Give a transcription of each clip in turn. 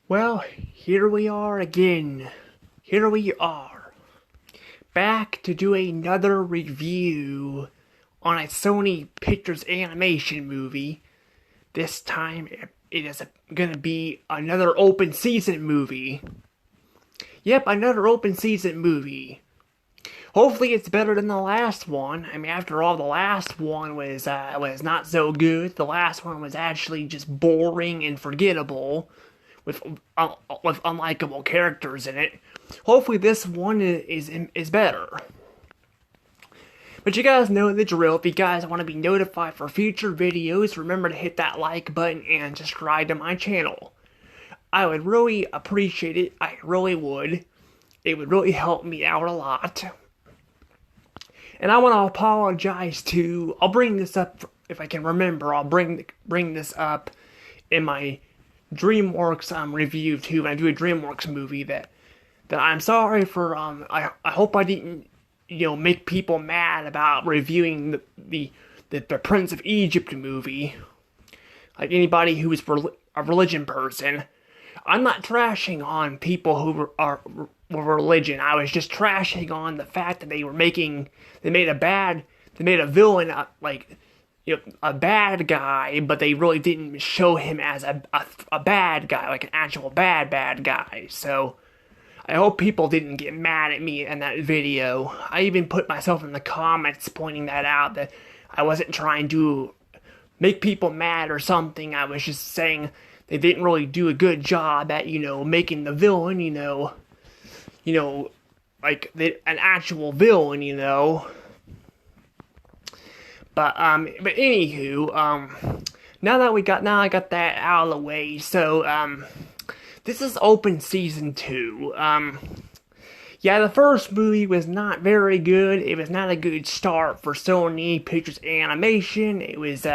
Well, here we are again. Here we are. Back to do another review on a Sony Pictures animation movie. This time it is gonna be another open season movie. Yep, another open season movie. Hopefully it's better than the last one. I mean, after all, the last one was not so good. The last one was actually just boring and forgettable, with unlikable characters in it. Hopefully this one is better. But you guys know the drill. If you guys want to be notified for future videos, remember to hit that like button and subscribe to my channel. I would really appreciate it. I really would. It would really help me out a lot. And I want to apologize to. I'll bring this up if I can remember. I'll bring this up in my DreamWorks review too. When I do a DreamWorks movie, that I'm sorry for. I hope I didn't make people mad about reviewing the Prince of Egypt movie. Like anybody who is a religion person. I'm not trashing on people who are religion. I was just trashing on the fact that they made a villain a bad guy, but they really didn't show him as a bad guy, like an actual bad guy. So I hope people didn't get mad at me in that video. I even put myself in the comments pointing that out, that I wasn't trying to make people mad or something. I was just saying they didn't really do a good job at, making the villain, like an actual villain, But anywho, now I got that out of the way. So this is open season 2. Yeah, the first movie was not very good. It was not a good start for Sony Pictures Animation. It was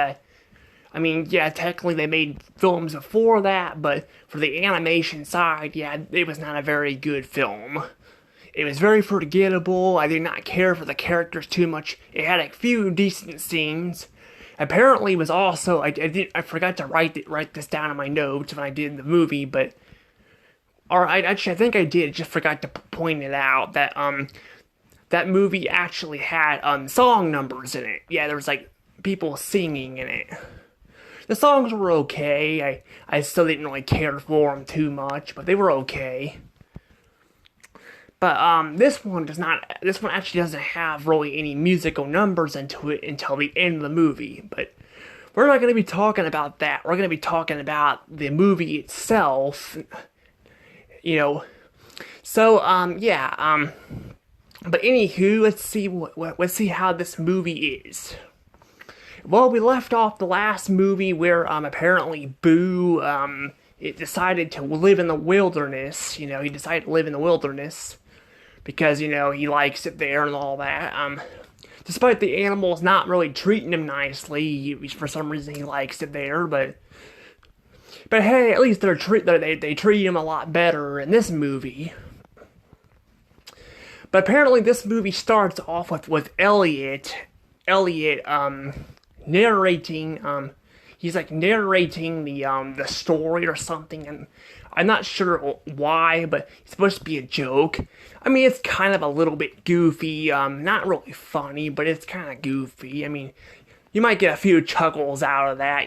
technically they made films before that, but for the animation side, yeah, it was not a very good film. It was very forgettable. I did not care for the characters too much. It had a few decent scenes. Apparently, it was also I forgot to write this down in my notes when I did the movie, but I think I did. Just forgot to point it out that that movie actually had song numbers in it. Yeah, there was like people singing in it. The songs were okay. I still didn't really care for them too much, but they were okay. But this one actually doesn't have really any musical numbers into it until the end of the movie. But we're not going to be talking about that. We're going to be talking about the movie itself. So but anywho, let's see how this movie is. Well, we left off the last movie where apparently Boo it decided to live in the wilderness. He decided to live in the wilderness because he likes it there and all that. Despite the animals not really treating him nicely, for some reason he likes it there. But hey, at least they treat him a lot better in this movie. But apparently this movie starts off with Elliot narrating. He's like narrating the story or something, and I'm not sure why, but it's supposed to be a joke. I mean, it's kind of a little bit goofy, not really funny, but it's kind of goofy. I mean, you might get a few chuckles out of that,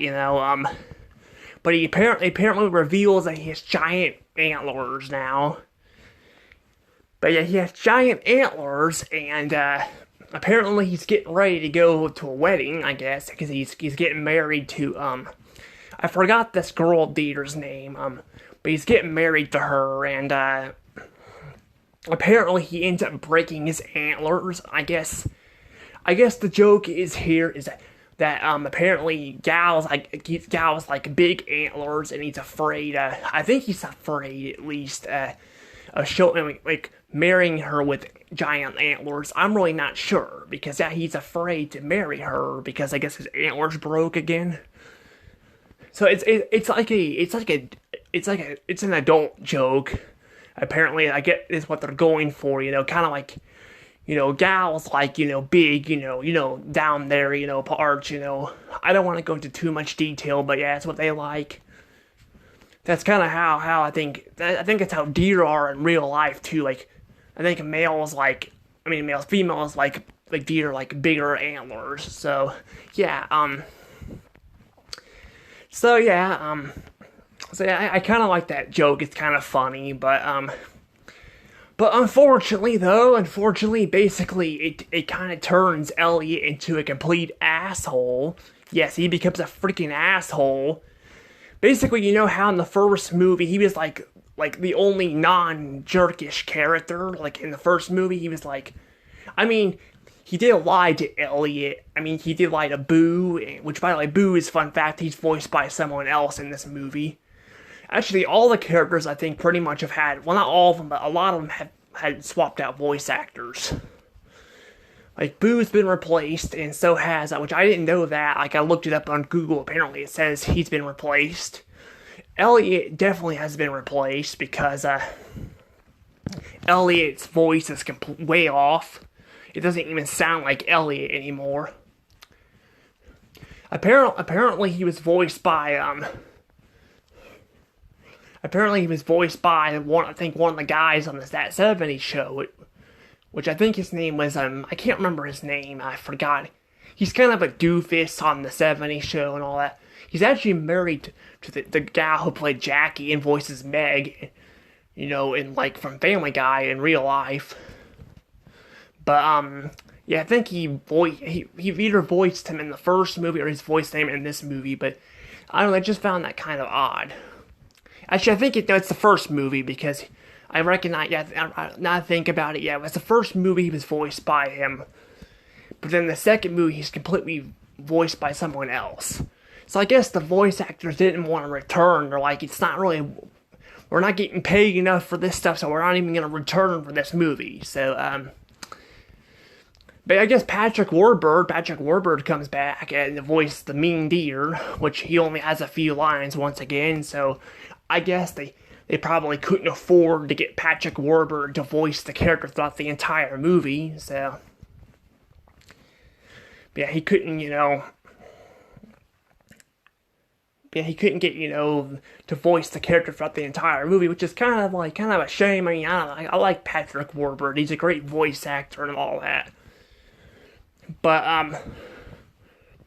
But he apparently reveals that he has giant antlers now. But yeah, he has giant antlers, and apparently he's getting ready to go to a wedding, I guess, because he's getting married to I forgot this girl leader's name, but he's getting married to her, and apparently he ends up breaking his antlers. I guess the joke is that apparently Gal's like big antlers, and he's afraid. I think he's afraid at least of showing like marrying her with giant antlers. I'm really not sure because he's afraid to marry her because I guess his antlers broke again. So it's an adult joke. Apparently, I get is what they're going for. Kind of like Gal's like, big, down there, parts, I don't want to go into too much detail, but yeah, that's what they like. that's kind of how I think it's how deer are in real life too. Like, I think females like deer like bigger antlers. So yeah, I kind of like that joke. It's kind of funny, but unfortunately, basically, it kind of turns Elliot into a complete asshole. Yes, he becomes a freaking asshole. Basically, you know how in the first movie he was like the only non-jerkish character. Like in the first movie, he was like, I mean, he did lie to Elliot. I mean, he did lie to Boo, which by the way, Boo is fun fact. He's voiced by someone else in this movie. Actually, all the characters I think pretty much have had, well, not all of them, but a lot of them have had swapped out voice actors. Like, Boo's been replaced, and so has, which I didn't know that. Like, I looked it up on Google. Apparently, it says he's been replaced. Elliot definitely has been replaced because Elliot's voice is way off. It doesn't even sound like Elliot anymore. Apparently, he was voiced by one of the guys on That 70s show, which I think his name was, I can't remember his name, I forgot. He's kind of a doofus on the 70s show and all that. He's actually married to the gal who played Jackie and voices Meg, you know, from Family Guy in real life. But, yeah, I think he either voiced him in the first movie or his voice name in this movie, but I don't know, I just found that kind of odd. Actually, I think it's the first movie because I recognize, now I think about it, it was the first movie he was voiced by him. But then the second movie, he's completely voiced by someone else. So I guess the voice actors didn't want to return. They're like, we're not getting paid enough for this stuff, so we're not even going to return for this movie. So, but I guess Patrick Warburton comes back and voiced the mean deer, which he only has a few lines once again, so I guess they probably couldn't afford to get Patrick Warburton to voice the character throughout the entire movie, so yeah, he couldn't get, to voice the character throughout the entire movie, which is kind of a shame. I mean, I like Patrick Warburton. He's a great voice actor and all that. But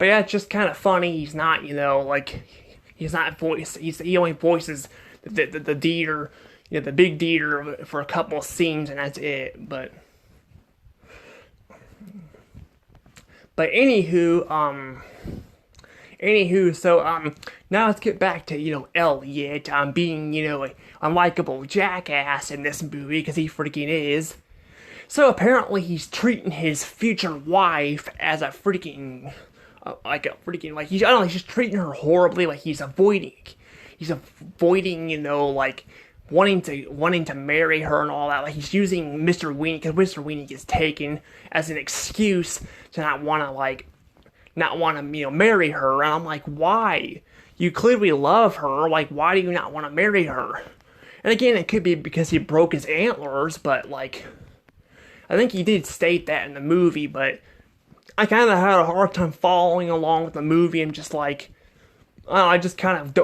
yeah, it's just kind of funny. He's not, he's not voiced. He only voices the deer, the big deer for a couple of scenes, and that's it. But anywho, so now let's get back to Elliot being a unlikable jackass in this movie because he freaking is. So apparently he's treating his future wife as a freaking he's just treating her horribly. Like he's avoiding wanting to marry her and all that. Like he's using Mr. Weenie, because Mr. Weenie gets taken as an excuse to not want to marry her. And I'm like, why? You clearly love her. Like, why do you not want to marry her? And again, it could be because he broke his antlers, but I think he did state that in the movie, but I kind of had a hard time following along with the movie. I'm just like, I just kind of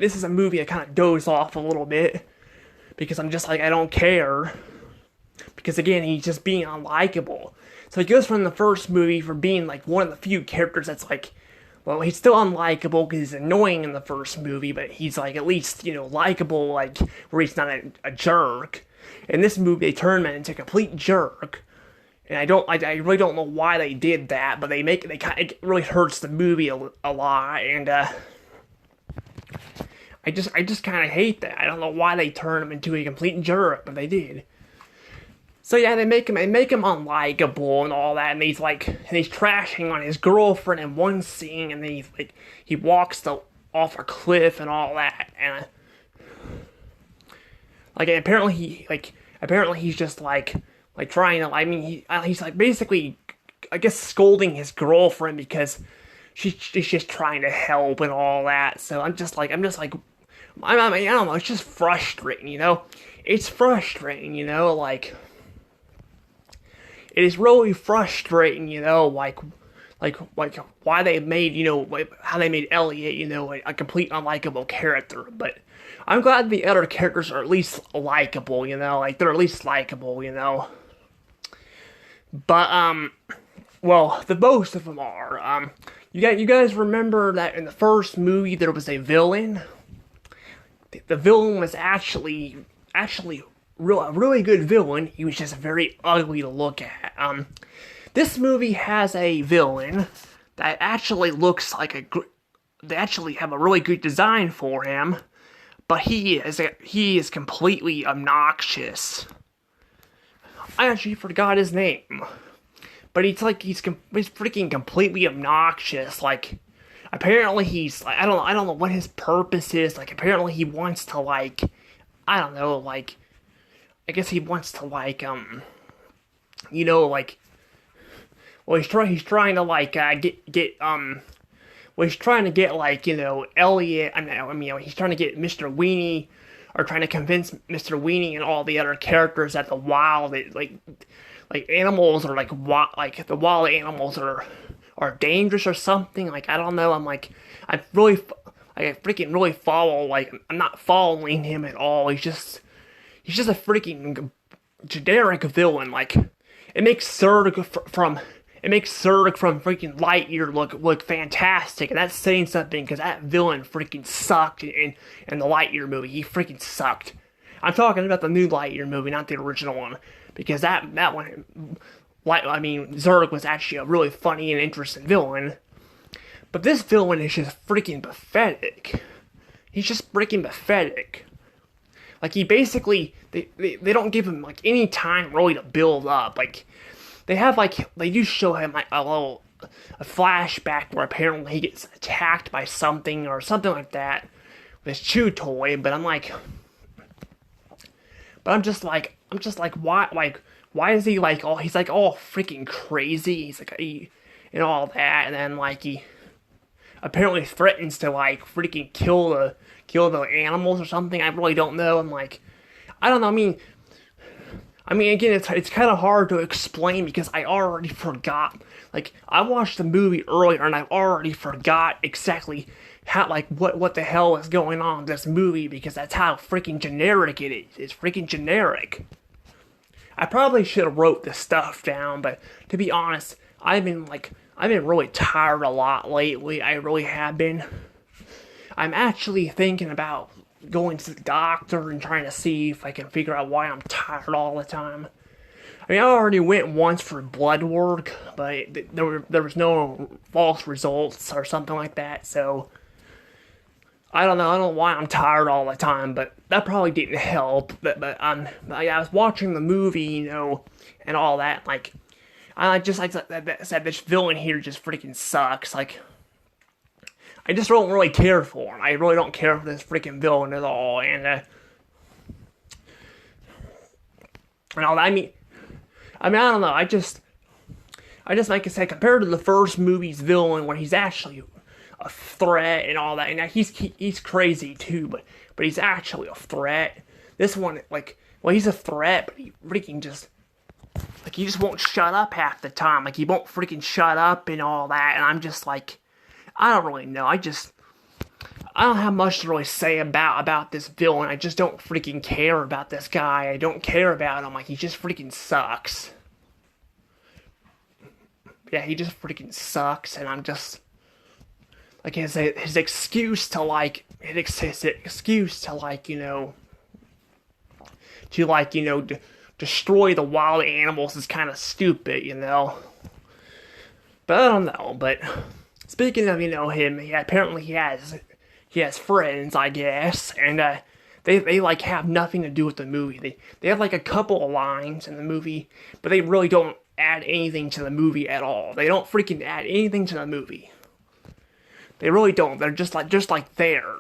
this is a movie I kind of doze off a little bit because I'm just like, I don't care, because again, he's just being unlikable. So he goes from the first movie for being one of the few characters that's he's still unlikable because he's annoying in the first movie, but he's at least likable, where he's not a jerk. In this movie, they turn him into a complete jerk, and I really don't know why they did that, but it really hurts the movie a lot, and I just kind of hate that. I don't know why they turned him into a complete jerk, but they did. So yeah, they make him unlikable and all that, and he's trashing on his girlfriend in one scene, and then he walks off a cliff and all that, and apparently he's just trying to, he's basically, I guess, scolding his girlfriend because she's just trying to help and all that. So I don't know, it's just frustrating, it's frustrating, it is really frustrating, like why they made, how they made Elliot, a complete unlikable character. But I'm glad the other characters are at least likable, like they're at least likable. But well, the most of them are. You guys remember that in the first movie there was a villain? The villain was actually a really good villain. He was just very ugly to look at. This movie has a villain that actually looks like they actually have a really good design for him, but he is completely obnoxious. I actually forgot his name, but he's freaking completely obnoxious. Like, apparently he's like, I don't know what his purpose is. Like, apparently he wants to, like, I don't know, like, I guess he wants to, like, like, well, he's trying to, like, he's trying to get, like, Elliot, he's trying to get Mr. Weenie, or trying to convince Mr. Weenie and all the other characters that the wild, like animals are, like the wild animals are dangerous or something. Like, I don't know, I freaking really follow, like, I'm not following him at all. He's just a freaking generic villain. Like, it makes Zurg from freaking Lightyear look fantastic, and that's saying something, because that villain freaking sucked in the Lightyear movie. He freaking sucked. I'm talking about the new Lightyear movie, not the original one, because that one, Zurg was actually a really funny and interesting villain. But this villain is just freaking pathetic. He's just freaking pathetic. Like, he basically, they don't give him, like, any time really to build up. Like, they do show him, like, a flashback where apparently he gets attacked by something or something like that with his chew toy, but I'm just like, why is he, like, he's, like, all freaking crazy, he's, like, and all that, and then, like, he apparently threatens to, like, freaking kill the animals or something. I really don't know. I'm like, I don't know, I mean, again, it's kind of hard to explain, because I already forgot. Like, I watched the movie earlier, and I already forgot exactly how, like, what the hell is going on in this movie, because that's how freaking generic it is. It's freaking generic. I probably should have wrote this stuff down, but to be honest, I've been really tired a lot lately. I really have been. I'm actually thinking about going to the doctor and trying to see if I can figure out why I'm tired all the time. I mean, I already went once for blood work, but there was no false results or something like that, so I don't know why I'm tired all the time, but that probably didn't help. But I was watching the movie, and all that. Like, I said, this villain here just freaking sucks. Like, I just don't really care for him. I really don't care for this freaking villain at all. And all that. I mean, I don't know. I just like I said, compared to the first movie's villain, when he's actually a threat and all that, and he's crazy too, but he's actually a threat. This one, like, well, he's a threat, but he freaking just, like, he just won't shut up half the time. Like, he won't freaking shut up and all that, and I'm just like, I don't really know. I don't have much to really say about this villain. I just don't freaking care about this guy. I don't care about him. Like, he just freaking sucks. Yeah, he just freaking sucks, and I'm just, like, his excuse to, like, destroy the wild animals is kind of stupid, But I don't know. But speaking of, him, apparently he has friends, I guess, and they like have nothing to do with the movie. They have like a couple of lines in the movie, but they really don't add anything to the movie at all. They don't freaking add anything to the movie. They really don't. They're just like there.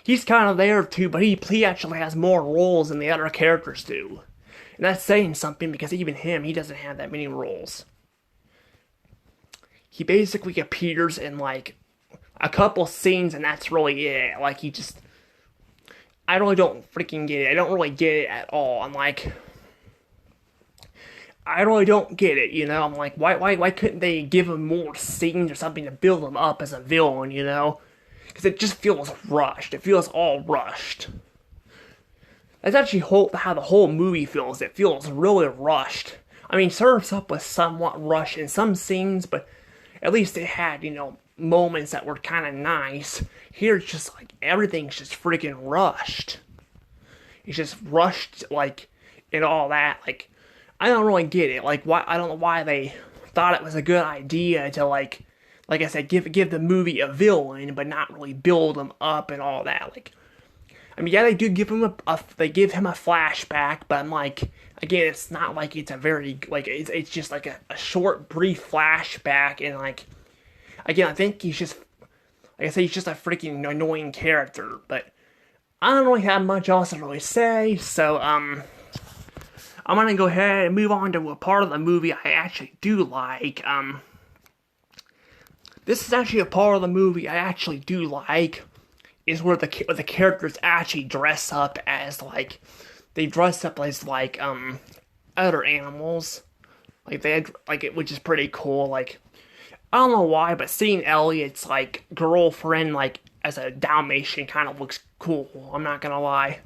He's kind of there too, but he actually has more roles than the other characters do. And that's saying something, because even he doesn't have that many roles. He basically appears in, like, a couple scenes, and that's really it. Like, I really don't freaking get it. I don't really get it at all. I'm like, I really don't get it, you know. I'm like, why couldn't they give him more scenes or something to build him up as a villain, you know? Because it just feels rushed. It feels all rushed. That's actually how the whole movie feels. It feels really rushed. I mean, Surf's Up was somewhat rushed in some scenes, but at least it had, you know, moments that were kind of nice. Here, it's just like everything's just freaking rushed. It's just rushed, like, and all that. Like, I don't really get it. Like, why? I don't know why they thought it was a good idea to like I said, give the movie a villain, but not really build him up and all that. Like, I mean, yeah, they do give him they give him a flashback, but I'm like, again, it's not like it's a very like it's just like a short, brief flashback, and like, again, I think he's just like I say, he's just a freaking annoying character. But I don't really have much else to really say, so I'm gonna go ahead and move on to a part of the movie I actually do like. This is actually a part of the movie I actually do like, is where the characters actually dress up as like, they dress up as like other animals, like they had, like it, which is pretty cool. Like, I don't know why, but seeing Elliot's like girlfriend like as a Dalmatian kind of looks cool. I'm not gonna lie.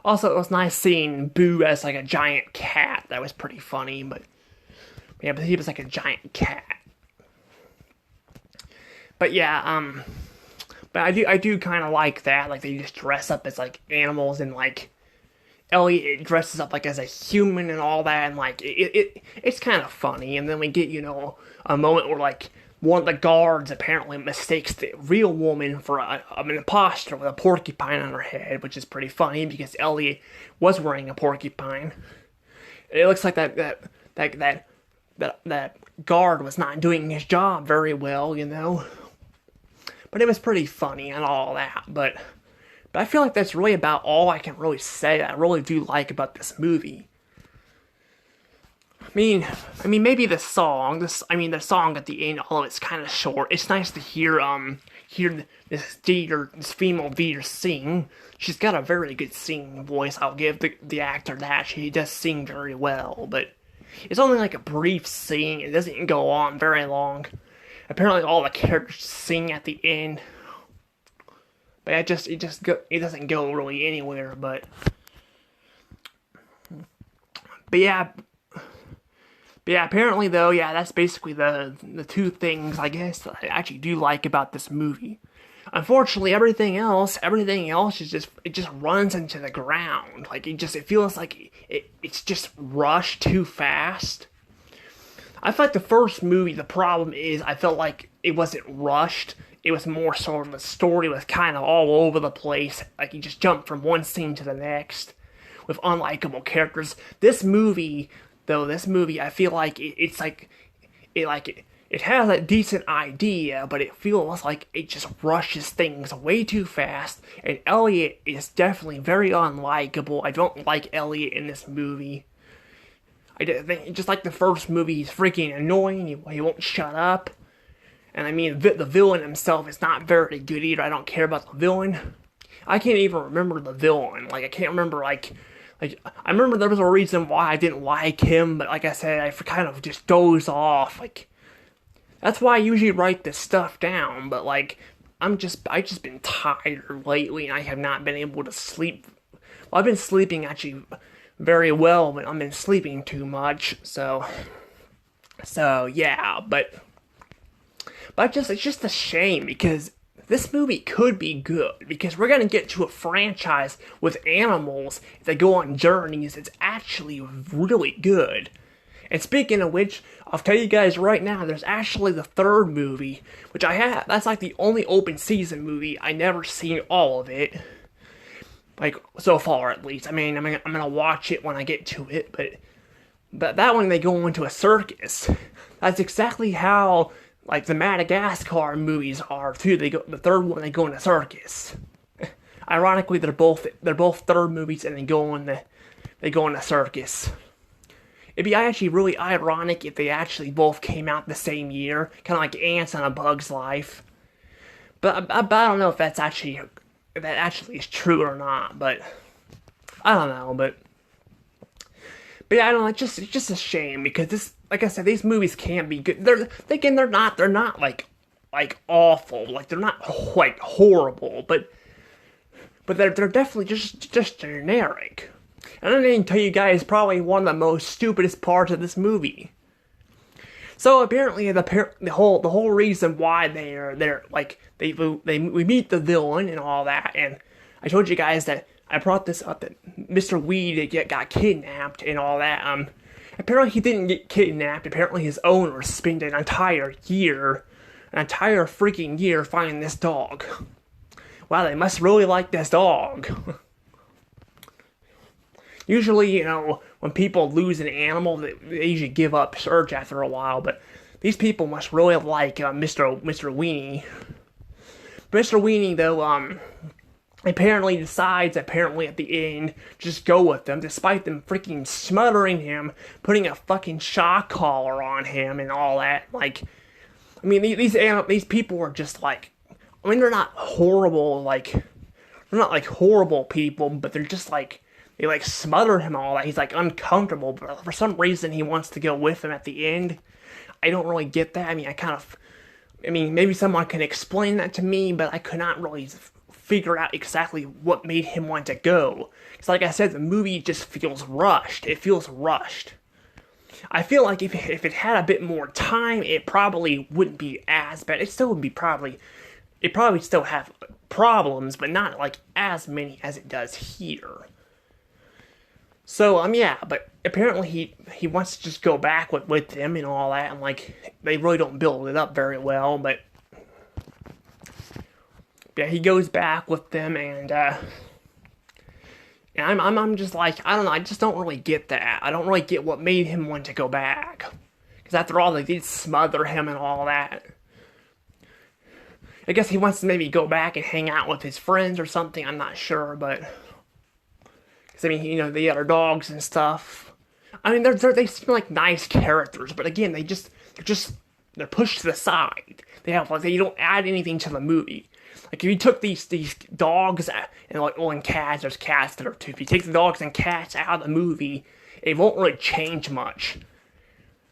Also, it was nice seeing Boo as like a giant cat. That was pretty funny, but yeah, but he was like a giant cat. But yeah, but I do kind of like that. Like, they just dress up as like animals, and like Elliot dresses up like as a human and all that, and like it's kind of funny. And then we get, you know, a moment where like one of the guards apparently mistakes the real woman for an imposter with a porcupine on her head, which is pretty funny because Elliot was wearing a porcupine. It looks like that guard was not doing his job very well, you know. But it was pretty funny and all that. But I feel like that's really about all I can really say that I really do like about this movie. I mean, maybe the song. The song at the end, although it's kind of short, it's nice to hear this female Dieter sing. She's got a very good singing voice. I'll give the actor that. She does sing very well, but it's only like a brief scene. It doesn't go on very long. Apparently, all the characters sing at the end, but it doesn't go really anywhere. But yeah. But yeah, apparently though, yeah, that's basically the two things I guess that I actually do like about this movie. Unfortunately, everything else is just runs into the ground. Like, it feels like it's just rushed too fast. I felt like the first movie, the problem is I felt like it wasn't rushed. It was more sort of the story was kind of all over the place. Like, you just jump from one scene to the next with unlikable characters. This movie, I feel like it has a decent idea, but it feels like it just rushes things way too fast, and Elliot is definitely very unlikable. I don't like Elliot in this movie. I think, just like the first movie, he's freaking annoying, he won't shut up, and I mean, the villain himself is not very good either. I don't care about the villain. I can't even remember the villain. Like, I can't remember, I remember there was a reason why I didn't like him, but like I said, I kind of just doze off. Like, that's why I usually write this stuff down, but like, I've just been tired lately, and I have not been able to sleep. Well, I've been sleeping actually very well, but I've been sleeping too much, so yeah, but it's just a shame, because this movie could be good, because we're gonna get to a franchise with animals that go on journeys. It's actually really good. And speaking of which, I'll tell you guys right now, there's actually the third movie, which that's like the only open season movie. I never seen all of it. Like, so far at least. I mean, I'm gonna watch it when I get to it, but that one, they go into a circus. That's exactly how, like, the Madagascar movies are too. The third one, they go in a circus. Ironically, they're both third movies, and they go in a circus. It'd be actually really ironic if they actually both came out the same year, kind of like Ants on A Bug's Life. But I don't know if that actually is true or not. But I don't know. But But yeah, I don't know, it's just a shame because this, like I said, these movies can be good. They're not like awful, like they're not like horrible, but they're definitely just generic. And I didn't tell you guys probably one of the most stupidest parts of this movie. So apparently the whole reason why they're like we meet the villain and all that, and I told you guys that I brought this up that Mr. Weed got kidnapped and all that. Apparently he didn't get kidnapped. Apparently his owners spent an entire freaking year finding this dog. Wow, they must really like this dog. Usually, you know, when people lose an animal, they usually give up search after a while, but these people must really like Mr. Weenie. Mr. Weenie, though, apparently decides, at the end, just go with them, despite them freaking smothering him, putting a fucking shock collar on him and all that. Like, I mean, these people are just like, I mean, they're not horrible, like, they're not like horrible people, but they're just like, they like smother him all that. He's like uncomfortable, but for some reason he wants to go with them at the end. I don't really get that. I mean, maybe someone can explain that to me, but I could not really figure out exactly what made him want to go. Because like I said, the movie just feels rushed. It feels rushed. I feel like if it had a bit more time, it probably wouldn't be as bad. It'd probably still have problems, but not like as many as it does here. So, yeah, but apparently he wants to just go back with them and all that, and, like, they really don't build it up very well, but, yeah, he goes back with them, and I'm just like, I don't know, I just don't really get that. I don't really get what made him want to go back. Because after all, they did smother him and all that. I guess he wants to maybe go back and hang out with his friends or something, I'm not sure, but... I mean, you know, the other dogs and stuff. I mean, they seem like nice characters, but again, they're pushed to the side. They don't add anything to the movie. Like if you took these dogs and cats, there's cats that are too. If you take the dogs and cats out of the movie, it won't really change much.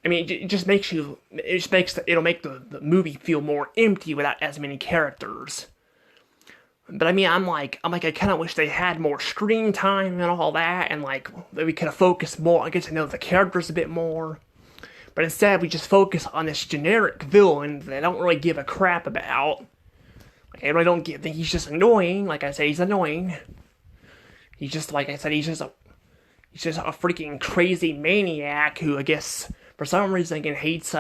I mean, it'll make the movie feel more empty without as many characters. But I mean, I'm like, I kind of wish they had more screen time and all that, and like, that we could have focused more, I get to know the characters a bit more. But instead, we just focus on this generic villain that I don't really give a crap about. Like, I really think he's just annoying. Like I said, he's annoying. He's just, like I said, he's just a freaking crazy maniac who, I guess, for some reason, again, hates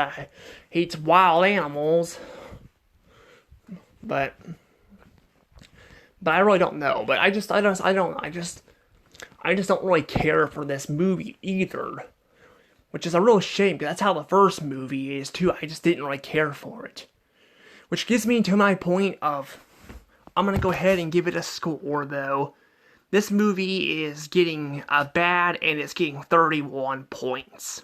wild animals. But I really don't know. But I just don't really care for this movie either. Which is a real shame, because that's how the first movie is too. I just didn't really care for it. Which gives me to my point of, I'm gonna go ahead and give it a score though. This movie is getting bad, and it's getting 31 points.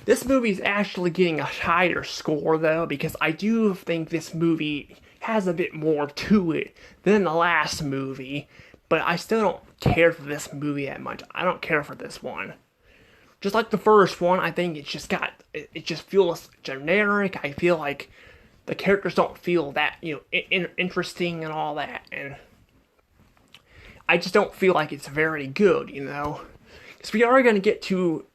This movie is actually getting a higher score though, because I do think this movie has a bit more to it than the last movie, but I still don't care for this movie that much. I don't care for this one. Just like the first one, I think it just feels generic. I feel like the characters don't feel that, interesting and all that, and I just don't feel like it's very good, Because we're gonna get to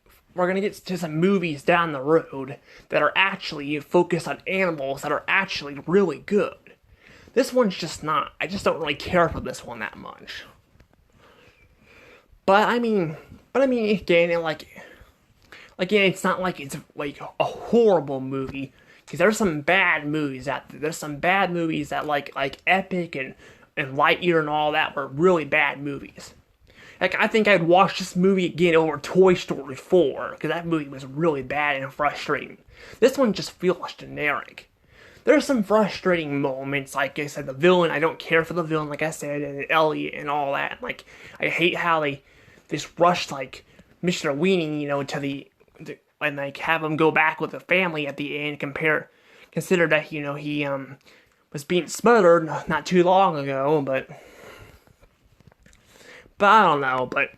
some movies down the road that are actually focused on animals that are actually really good. This one's just not. I just don't really care for this one that much. But I mean, again, it's not like it's like a horrible movie. Because there's some bad movies out there. There's some bad movies that like Epic and Lightyear and all that were really bad movies. Like, I think I'd watch this movie again over Toy Story 4, because that movie was really bad and frustrating. This one just feels generic. There's some frustrating moments, like I said, the villain, I don't care for the villain, like I said, and Elliot and all that. Like, I hate how they just rush, like, Mr. Weenie, and, like, have him go back with the family at the end, consider that, he, was being smothered not too long ago, but I don't know, but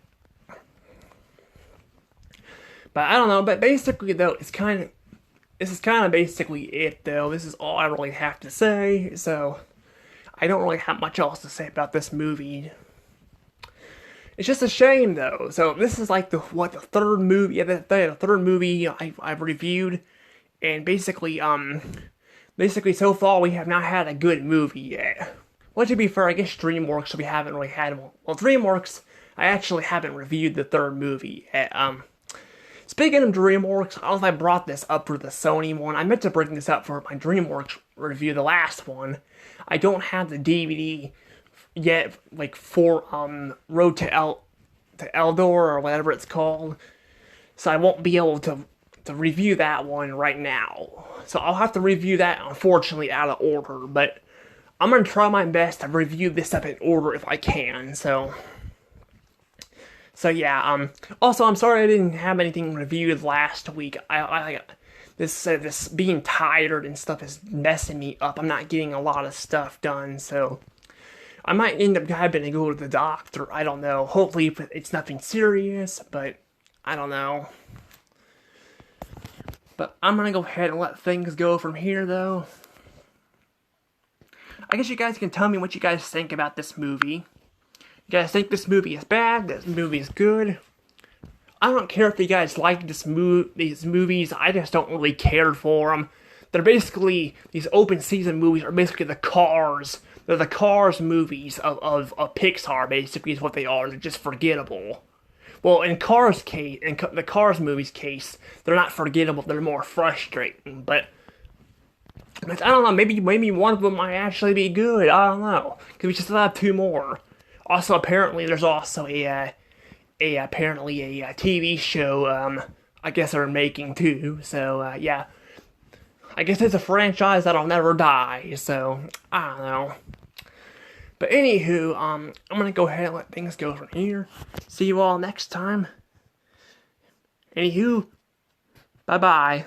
But I don't know. But basically, though, this is kind of basically it, though. This is all I really have to say. So I don't really have much else to say about this movie. It's just a shame, though. So this is like the third movie? Yeah, the third movie I've reviewed, and basically so far we have not had a good movie yet. Well, to be fair, I guess DreamWorks we haven't really had one. Well, DreamWorks, I actually haven't reviewed the third movie yet. Speaking of DreamWorks, I don't know if I brought this up for the Sony one. I meant to bring this up for my DreamWorks review, the last one. I don't have the DVD yet, like for Road to Eldor or whatever it's called, so I won't be able to review that one right now. So I'll have to review that, unfortunately, out of order. But I'm gonna try my best to review this up in order if I can. So yeah. Also, I'm sorry I didn't have anything reviewed last week. This being tired and stuff is messing me up. I'm not getting a lot of stuff done, so I might end up having to go to the doctor. I don't know. Hopefully it's nothing serious, but I don't know. But I'm gonna go ahead and let things go from here, though. I guess you guys can tell me what you guys think about this movie. You guys think this movie is bad? This movie is good? I don't care if you guys like these movies. I just don't really care for them. They're basically, these open season movies are basically the Cars. They're the Cars movies of Pixar, basically, is what they are. They're just forgettable. Well, in Cars case, in the Cars movies case, they're not forgettable. They're more frustrating. But I don't know. Maybe one of them might actually be good. I don't know, because we just still have two more. Also, apparently, there's also a TV show. I guess they're making too. So yeah. I guess it's a franchise that'll never die, so I don't know. But anywho, I'm gonna go ahead and let things go from here. See you all next time. Anywho, bye-bye.